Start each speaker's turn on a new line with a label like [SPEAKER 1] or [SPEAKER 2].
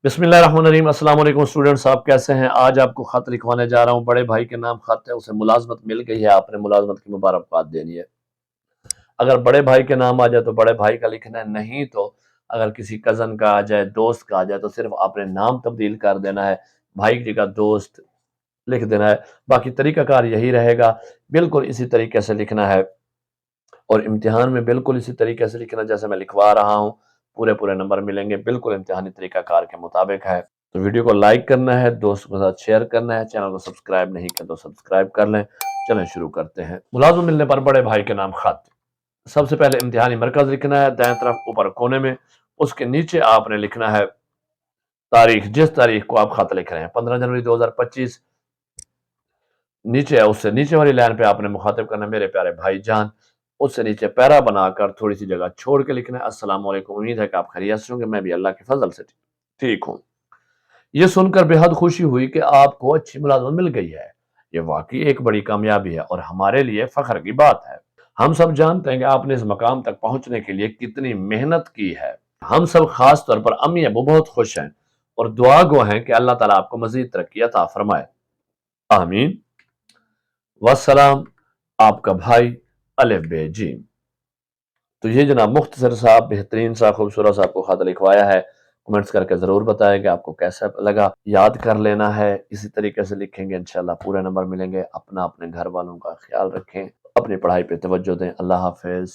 [SPEAKER 1] बिस्मिल्लाहिर्रहमानिर्रहीम। अस्सलाम वालेकुम स्टूडेंट साहब, कैसे हैं? आज आपको खत लिखवाने जा रहा हूँ। बड़े भाई के नाम खत है, उसे मुलाजमत मिल गई है, आपने मुलाजमत की मुबारकबाद देनी है। अगर बड़े भाई के नाम आ जाए तो बड़े भाई का लिखना है, नहीं तो अगर किसी कज़न का आ जाए, दोस्त का आ जाए तो सिर्फ आपने नाम तब्दील कर देना है, भाई की जगह दोस्त लिख देना है। बाकी तरीकाकार यही रहेगा, बिल्कुल इसी तरीके से लिखना है और इम्तिहान में बिल्कुल इसी तरीके से लिखना जैसे मैं लिखवा रहा हूँ। पूरे पूरे नंबर मिलेंगे, बिल्कुल इम्तिहानी तरीकाकार के मुताबिक है। तो वीडियो को लाइक करना है, दोस्तों के साथ शेयर करना है, चैनल को सब्सक्राइब नहीं किया तो सब्सक्राइब कर लें। चलें शुरू करते हैं। मुलाजिम मिलने पर बड़े भाई के नाम खत। सबसे पहले इम्तिहानी मरकज लिखना है, दाएं तरफ ऊपर कोने में। उसके नीचे आपने लिखना है तारीख, जिस तारीख को आप खत लिख रहे हैं, 15 जनवरी 2025 नीचे है, उससे नीचे वाली लाइन पे आपने मुखातिब करना मेरे प्यारे भाई जान। उससे नीचे पैरा बनाकर थोड़ी सी जगह छोड़ के लिखना है अस्सलाम वालेकुम, उम्मीद है कि आप खैरियत से होंगे, मैं भी अल्लाह के फजल से ठीक हूँ। ये सुनकर बेहद खुशी हुई कि आपको अच्छी मुलाजमत मिल गई है। ये वाकई एक बड़ी कामयाबी है और हमारे लिए फख्र की बात है। हम सब जानते हैं कि आपने इस मकाम तक पहुंचने के लिए कितनी मेहनत की है। हम सब खास तौर पर अम्मी अबू बहुत खुश हैं और दुआ गो हैं कि अल्लाह ताला आपको मजीद तरक्की अता फरमाए। आमीन। वस्सलाम, आपका भाई अलिफ बे जीम। तो ये जनाब मुख्तसर सा बेहतरीन सा खूबसूरत सा आपको खत लिखवाया है। कमेंट्स करके ज़रूर बताएं कि आपको कैसा लगा। याद कर लेना है, इसी तरीके से लिखेंगे इंशाल्लाह पूरे नंबर मिलेंगे। अपना अपने घर वालों का ख्याल रखें, अपनी पढ़ाई पे तवज्जो दें। अल्लाह हाफिज़।